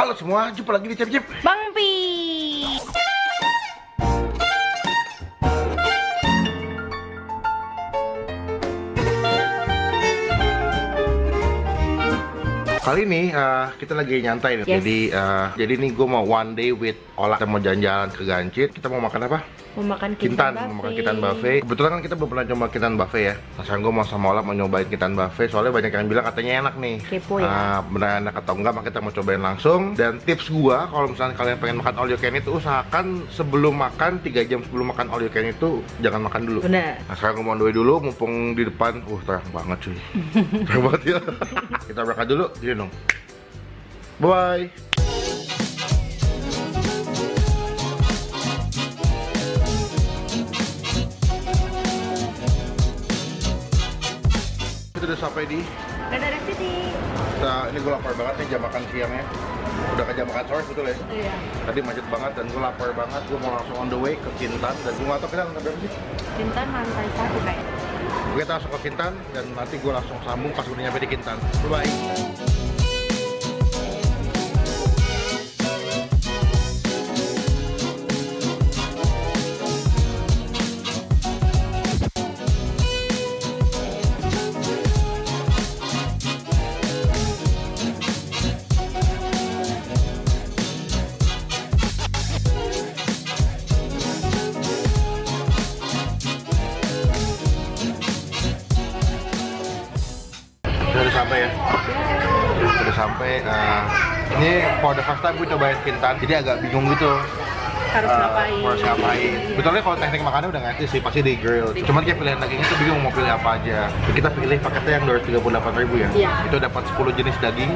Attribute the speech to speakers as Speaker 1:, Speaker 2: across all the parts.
Speaker 1: Halo semua, jumpa lagi di Cip-Cip
Speaker 2: Bang Pi.
Speaker 1: Kali ini kita lagi nyantai nih.
Speaker 2: Yes.
Speaker 1: Jadi nih gue mau one day with Ola. Kita mau jalan-jalan ke Gancit. Kita mau makan apa?
Speaker 2: Mau makan
Speaker 1: Kintan, mau makan Kintan buffet. Kebetulan kan kita belum pernah coba Kintan buffet ya. Nah, sekarang gue mau sama Ola mau nyobain Kintan buffet. Soalnya banyak yang bilang katanya enak nih.
Speaker 2: Kepo ya.
Speaker 1: Benar enak atau enggak, maka kita mau cobain langsung. Dan tips gue, kalau misalnya kalian pengen makan all you can itu, usahakan sebelum makan 3 jam sebelum makan all you can itu jangan makan dulu.
Speaker 2: Bener.
Speaker 1: Nah sekarang gue mau on the way dulu, mumpung di depan. Terang banget cuy. Terang banget ya. Kita berangkat dulu, gini dong. Bye. Kita udah sampai di
Speaker 2: Dadara City.
Speaker 1: ini gue lapar banget nih, jam makan siangnya. Udah ke jam makan sore betul ya?
Speaker 2: Iya.
Speaker 1: Tadi macet banget dan gue lapar banget. Gue mau langsung on the way ke Kintan. Dan gue gak tau kita lantai berapa sih?
Speaker 2: Kintan lantai 1 kayaknya.
Speaker 1: Kita langsung ke Kintan dan nanti gue langsung sambung pas udah nyampe di Kintan. Bye. Udah sampai ya. Udah sampai. Ini for the first time gue cobain Kintan, jadi agak bingung gitu.
Speaker 2: Harus ngapain?
Speaker 1: Harus ngapain? Betulnya kalau teknik makannya udah ngerti sih, pasti di grill. Cuman kayak pilihan dagingnya tuh bingung mau pilih apa aja. Kita pilih paketnya yang 238.000 ya.
Speaker 2: Iya.
Speaker 1: Itu dapat 10 jenis daging.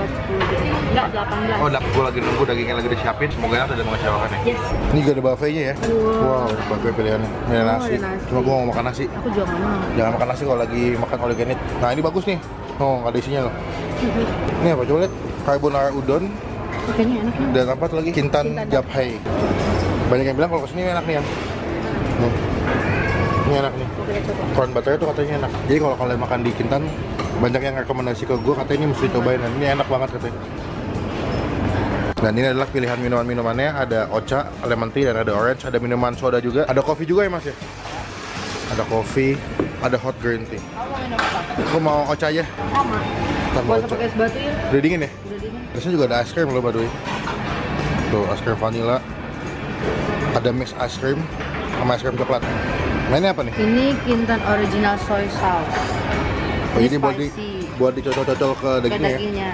Speaker 2: Enggak, 18.
Speaker 1: Oh, gue lagi nunggu dagingnya lagi disiapin. Semoga enak dan mengecewakan ya.
Speaker 2: Yes.
Speaker 1: Ini juga ada buffetnya ya. Wow, buffet pilihannya. Ini ada nasi.
Speaker 2: ada nasi.
Speaker 1: Cuma gue mau makan nasi.
Speaker 2: Aku juga nggak mau.
Speaker 1: Jangan makan nasi kalau lagi makan all you can eat. Nah ini bagus nih. Oh, nggak ada isinya loh. Ini apa? Coba lihat. Carbonara udon.
Speaker 2: Kayaknya enak nih.
Speaker 1: Dan apa tuh lagi? Kintan Japhai. Banyak yang bilang kalau kesini enak nih ya. Ini enak nih.
Speaker 2: Mau kita coba.
Speaker 1: Corn butter itu katanya enak. Jadi kalau kalian makan di Kintan, banyak yang rekomendasi ke gue katanya ini mesti cobain. Dan ini enak banget katanya. Dan ini adalah pilihan minuman-minumannya. Ada ocha, lemon tea, dan ada orange. Ada minuman soda juga. Ada kopi juga ya mas ya? Ada kopi, ada hot green tea.
Speaker 2: Kamu mau minum apa?
Speaker 1: Aku mau ocha aja.
Speaker 2: Sama.
Speaker 1: Tambah
Speaker 2: Gak usah
Speaker 1: ocha.
Speaker 2: pakai es batu ya.
Speaker 1: Udah dingin ya?
Speaker 2: Udah dingin.
Speaker 1: Biasanya juga ada ice cream loh by the way. Tuh, ice cream vanilla. Ada mix ice cream sama ice cream coklat. Nah ini apa nih?
Speaker 2: Ini Kintan original soy sauce.
Speaker 1: Oh, ini
Speaker 2: spicy.
Speaker 1: buat dicocol-cocol ke
Speaker 2: Ke
Speaker 1: dagingnya ya?
Speaker 2: dagingnya.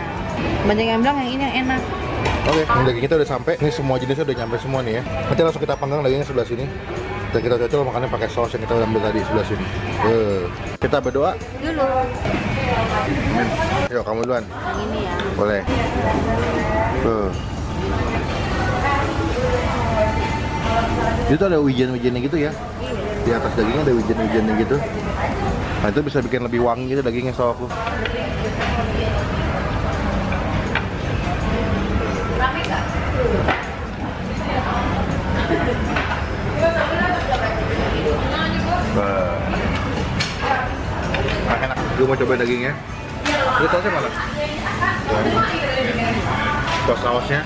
Speaker 2: Banyak yang bilang yang ini yang enak.
Speaker 1: Oke, ini daging kita udah sampai. Ini semua jenisnya udah nyampe semua nih ya. Nanti langsung kita panggang dagingnya sebelah sini. Dan kita cocol makannya pakai saus yang kita ambil tadi sebelah sini. Kita berdoa.
Speaker 2: Dulu.
Speaker 1: Yuk, kamu duluan.
Speaker 2: Yang ini ya.
Speaker 1: Boleh. Itu ada wijen-wijennya gitu ya. Di atas dagingnya ada wijen-wijennya gitu. Nah itu bisa bikin lebih wangi gitu dagingnya setahu aku. Nah, enak. Gue mau coba dagingnya. Ini sausnya mana? Tos sausnya.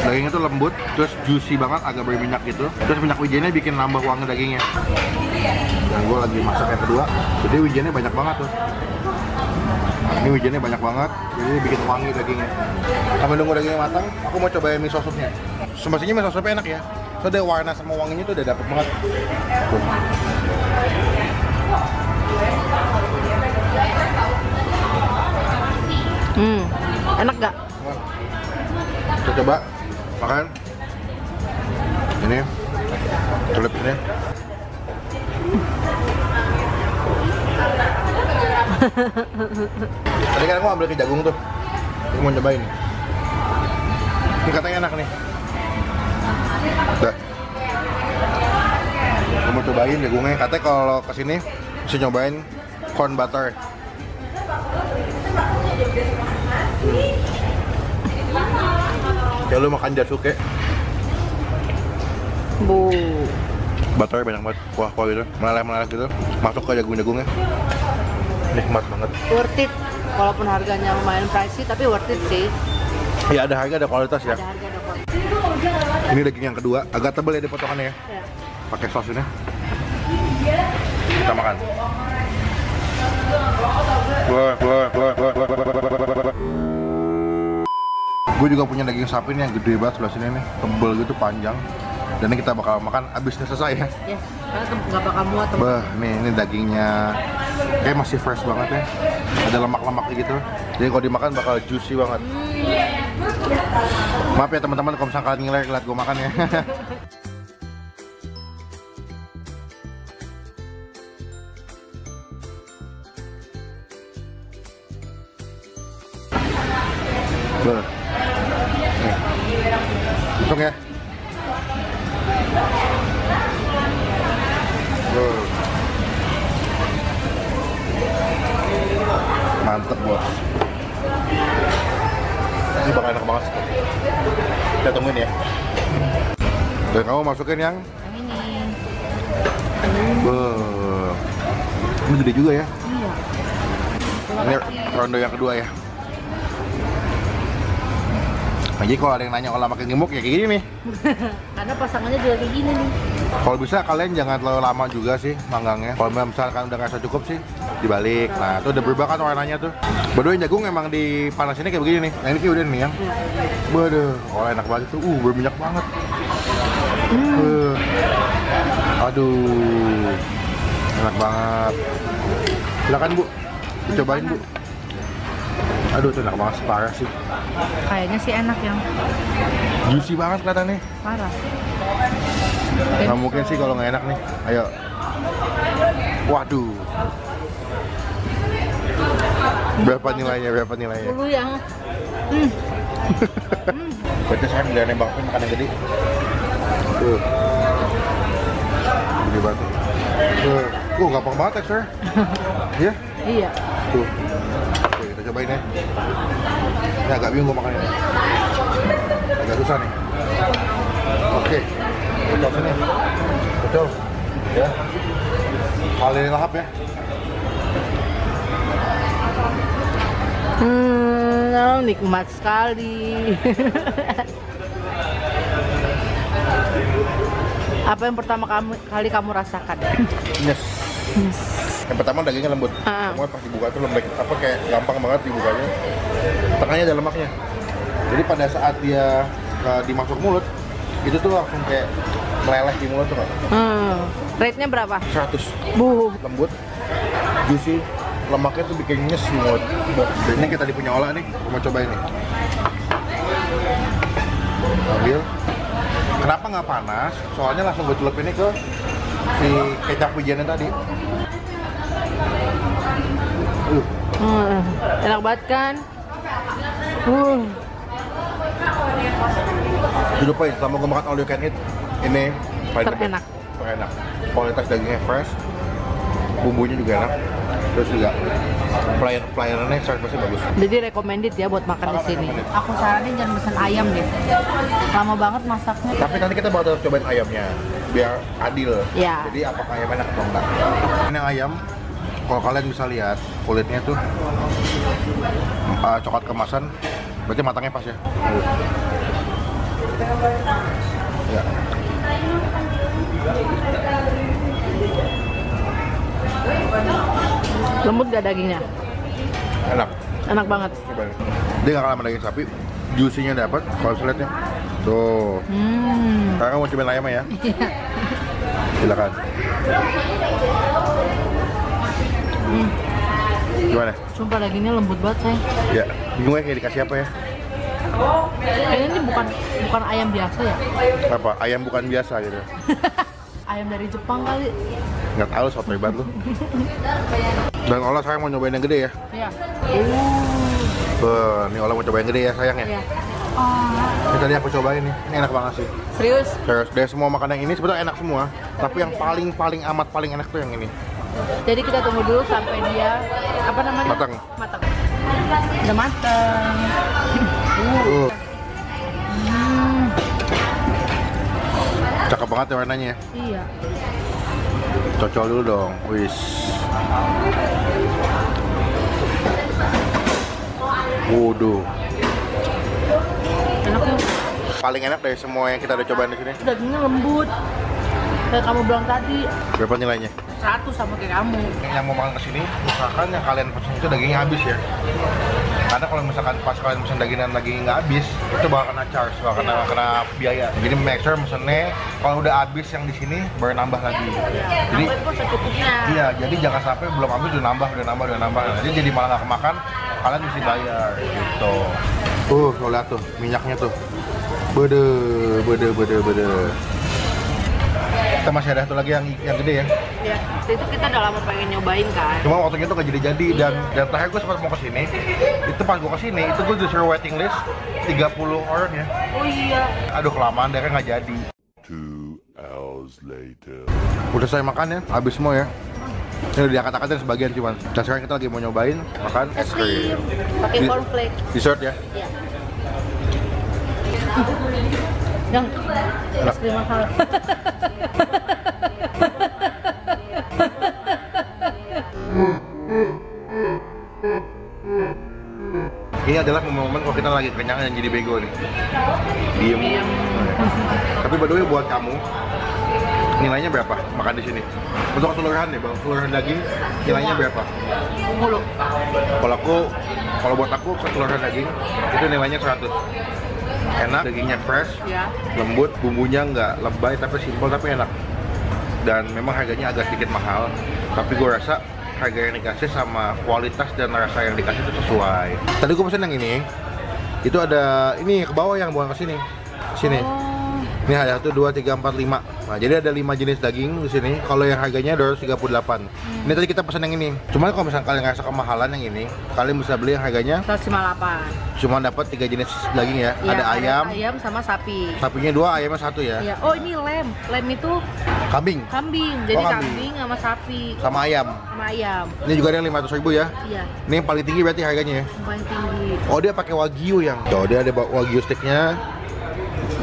Speaker 1: Dagingnya tuh lembut, terus juicy banget, agak berminyak gitu. Terus minyak wijennya bikin nambah wangi dagingnya. Dan gue lagi masak yang kedua, jadi wijennya banyak banget tuh. Nah, ini wijennya banyak banget, jadi bikin wangi dagingnya. Sambil nunggu dagingnya matang, aku mau cobain miso supnya. Semestinya miso supnya enak ya. Soalnya warna sama wanginya tuh udah dapet banget. Tuh.
Speaker 2: Enak gak?
Speaker 1: Kita coba makan. Ini tulip ini. Tadi kan aku ambil ke jagung tuh. Aku mau cobain. Ini katanya enak nih. Udah. Aku mau cobain jagungnya. Katanya kalau kesini bisa nyobain corn butter. Ya lu makan jasuke.
Speaker 2: Bu.
Speaker 1: Butternya banyak banget, kuah-kuah gitu, meleleh-meleleh gitu. Masuk ke jagung-jagungnya. Nikmat banget.
Speaker 2: Worth it. Walaupun harganya lumayan pricey, tapi worth it sih.
Speaker 1: Ya ada harga, ada kualitas ya.
Speaker 2: Ada harga, ada kualitas.
Speaker 1: Ini daging yang kedua, agak tebal ya di potongannya ya.
Speaker 2: Ya.
Speaker 1: Pakai sos ini. Kita makan. Gue juga punya daging sapi nih yang gede banget sebelah sini nih, tebel gitu, panjang. Dan ini kita bakal makan abis ini selesai ya.
Speaker 2: Yes, karena nggak bakal muat.
Speaker 1: Bah, ini dagingnya kayak masih fresh banget ya. Ada lemak-lemaknya gitu. Jadi kalau dimakan bakal juicy banget. Maaf ya teman-teman kalau misalnya kalian ngeliat gue makan ya. Bah. Nih. Hitung ya. Mantep bos. Ini bakal enak banget. Kita tungguin ya. Dan kamu masukin yang
Speaker 2: ini.
Speaker 1: Ini gede juga ya.
Speaker 2: Iya.
Speaker 1: Ini ronde yang kedua ya. Jadi kalau ada yang nanya olah makin gemuk ya kayak gini nih.
Speaker 2: Karena pasangannya juga kayak gini nih.
Speaker 1: Kalau bisa kalian jangan terlalu lama juga sih manggangnya. Kalau misalkan udah ngerasa cukup sih dibalik. Nah itu udah berubah kan warnanya tuh. Berdua jagung emang dipanasinnya kayak begini nih. Nah ini kayak udah nih yang. Waduh, oh enak banget tuh. Berminyak banget. Aduh, enak banget. Silakan Bu, dicobain Bu. Aduh, itu enak banget, parah sih.
Speaker 2: Kayaknya sih enak yang
Speaker 1: Juicy banget kelihatannya.
Speaker 2: parah.
Speaker 1: Nggak mungkin sih kalau nggak enak nih. Ayo. Waduh. Berapa nilainya? Berapa nilainya?
Speaker 2: 10 yang.
Speaker 1: Berarti saya nggak nembak makan yang gede. Tuh. Gede banget. Tuh. Gampang banget teksturnya. Iya?
Speaker 2: Iya.
Speaker 1: Tuh. Oke, kita cobain ya. Ini agak bingung makan ini. Agak susah nih. Oke. Betul sini. Betul. Ya. Kali lahap ya.
Speaker 2: Nikmat sekali. Apa yang pertama kali kamu rasakan?
Speaker 1: Yes. Yang pertama dagingnya lembut. Semua pas dibuka tuh lembek, apa kayak gampang banget dibukanya. Tengahnya ada lemaknya. Jadi pada saat dia dimasuk mulut, itu tuh langsung kayak meleleh di mulut tuh nggak?
Speaker 2: Rate-nya berapa?
Speaker 1: 100. Lembut, juicy, lemaknya tuh bikin nyes di mulut. Ini kita di punya olah nih, mau cobain nih. Ambil. Kenapa nggak panas? Soalnya langsung gue celup ini ke si kecap wijennya tadi.
Speaker 2: Enak banget kan?
Speaker 1: Dilupain, selama gue makan all you can eat, ini paling
Speaker 2: terenak.
Speaker 1: Terenak. Kualitas dagingnya fresh, bumbunya juga enak, terus juga pelayanannya servisnya bagus.
Speaker 2: Jadi recommended ya buat makan di sini. Aku saranin jangan pesan ayam deh. Lama banget masaknya.
Speaker 1: Tapi nanti kita bakal cobain ayamnya, biar adil.
Speaker 2: Ya.
Speaker 1: Jadi apakah ayam enak atau enggak? Ini ayam, kalau kalian bisa lihat kulitnya tuh coklat kemasan, berarti matangnya pas ya. Ya.
Speaker 2: Lembut gak dagingnya?
Speaker 1: Enak.
Speaker 2: Enak banget.
Speaker 1: Dia nggak kalah sama daging sapi, juicy-nya dapat, kalau lihatnya. Tuh. Sekarang mau cobain ayamnya ya. Silakan. Gimana?
Speaker 2: Sumpah dagingnya lembut banget, sayang.
Speaker 1: Ya, bingung ya kayak dikasih apa ya?
Speaker 2: Kayaknya ini bukan ayam biasa ya?
Speaker 1: Apa? Ayam bukan biasa gitu.
Speaker 2: Ayam dari Jepang kali.
Speaker 1: Nggak tahu, sotoy banget lu. Dan Ola sayang mau nyobain yang gede ya?
Speaker 2: Iya.
Speaker 1: Nih Ola mau cobain yang gede ya sayang ya?
Speaker 2: Iya.
Speaker 1: Ini tadi aku cobain nih, ini enak banget sih.
Speaker 2: Serius?
Speaker 1: Serius, dari semua makanan yang ini sebetulnya enak semua. Tapi yang paling enak tuh yang ini.
Speaker 2: Jadi kita tunggu dulu sampai dia apa namanya?
Speaker 1: Matang.
Speaker 2: Matang. Udah matang.
Speaker 1: Cakep banget ya warnanya ya.
Speaker 2: Iya.
Speaker 1: Cocol dulu dong, wis. Waduh.
Speaker 2: Enaknya
Speaker 1: Paling enak dari semua yang kita udah cobain di sini.
Speaker 2: dagingnya lembut. Kayak kamu bilang tadi,
Speaker 1: Berapa nilainya?
Speaker 2: 100 sama kayak kamu.
Speaker 1: Yang mau makan kesini, usahakan yang kalian pesen itu dagingnya habis ya. Karena kalau misalkan pas kalian pesen dagingnya nggak habis, itu bakal kena charge, bakal kena biaya. Jadi make sure mesennya kalau udah habis yang di sini baru nambah lagi. Jadi
Speaker 2: Nambah pun secukupnya.
Speaker 1: iya, jadi jangan sampai belum habis udah nambah. Jadi malah nggak kemakan, kalian mesti bayar gitu. Lo lihat tuh minyaknya tuh. Bede. Kita masih ada satu lagi yang gede ya.
Speaker 2: Ya, itu kita udah lama pengen nyobain kan.
Speaker 1: Cuma waktu itu gak jadi dan terakhir gue sempat mau kesini. Itu pas gue kesini itu gue disuruh waiting list 30 orang ya.
Speaker 2: Oh iya.
Speaker 1: Aduh kelamaan akhirnya nggak jadi.
Speaker 3: 2 hours later.
Speaker 1: Udah saya makan ya, habis semua ya. Ini udah diangkat-angkatin sebagian cuman. Dan sekarang kita lagi mau nyobain makan
Speaker 2: Es krim. Pakai
Speaker 1: Di-
Speaker 2: cornflake.
Speaker 1: dessert ya.
Speaker 2: Iya. Yang es krim mahal.
Speaker 1: Ini adalah momen-momen kalau kita lagi kenyang dan jadi bego nih. Diem. Tapi by the way buat kamu, nilainya berapa makan di sini? Untuk keseluruhan ya, bang, keseluruhan daging nilainya berapa?
Speaker 2: Mulu.
Speaker 1: Kalau buat aku keseluruhan daging itu nilainya 100. Enak, dagingnya fresh,
Speaker 2: Ya.
Speaker 1: lembut, bumbunya nggak lebay tapi simpel tapi enak. Dan memang harganya agak sedikit mahal, tapi gue rasa harga yang dikasih sama kualitas dan rasa yang dikasih itu sesuai. Tadi gue pesen yang ini, itu ada ini ke bawah yang bukan ke sini, sini.
Speaker 2: Oh.
Speaker 1: Ini ada 1, 2, 3, 4, 5. Nah, jadi ada 5 jenis daging di sini. Kalau yang harganya 238. Ini tadi kita pesan yang ini. Cuma kalau misalnya kalian ngerasa kemahalan yang ini, kalian bisa beli yang harganya
Speaker 2: 158.
Speaker 1: cuma dapat 3 jenis daging ya.
Speaker 2: Iya,
Speaker 1: Ada ayam,
Speaker 2: ayam sama sapi.
Speaker 1: sapinya 2, ayamnya 1 ya.
Speaker 2: Iya. Oh, ini lem. Lem itu
Speaker 1: Kambing
Speaker 2: kambing. Jadi
Speaker 1: Oh, kambing.
Speaker 2: kambing sama sapi
Speaker 1: sama ayam.
Speaker 2: sama ayam.
Speaker 1: Ini juga ada yang 500.000 ya.
Speaker 2: Iya,
Speaker 1: Ini yang paling tinggi berarti harganya ya.
Speaker 2: yang paling tinggi.
Speaker 1: Oh, dia pakai wagyu yang. Tuh, dia ada wagyu sticknya.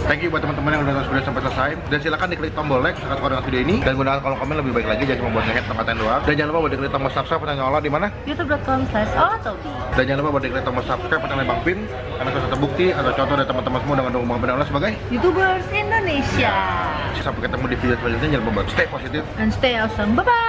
Speaker 1: Thank you buat teman-teman yang udah nonton video sampai selesai. Dan silakan diklik tombol like jika suka dengan video ini dan gunakan kolom komen lebih baik lagi, jangan cuma buat nge-hate tempat yang doang. Dan jangan lupa buat diklik tombol subscribe dan nyala di mana?
Speaker 2: youtube.com/otobi.
Speaker 1: Dan jangan lupa buat diklik tombol subscribe dan Bang Pin karena sudah terbukti atau contoh dari teman-teman semua dengan dukung Bang Pin Allah sebagai.
Speaker 2: YouTubers Indonesia.
Speaker 1: Sampai ketemu di video selanjutnya, jangan lupa buat stay positif.
Speaker 2: And stay awesome. Bye bye.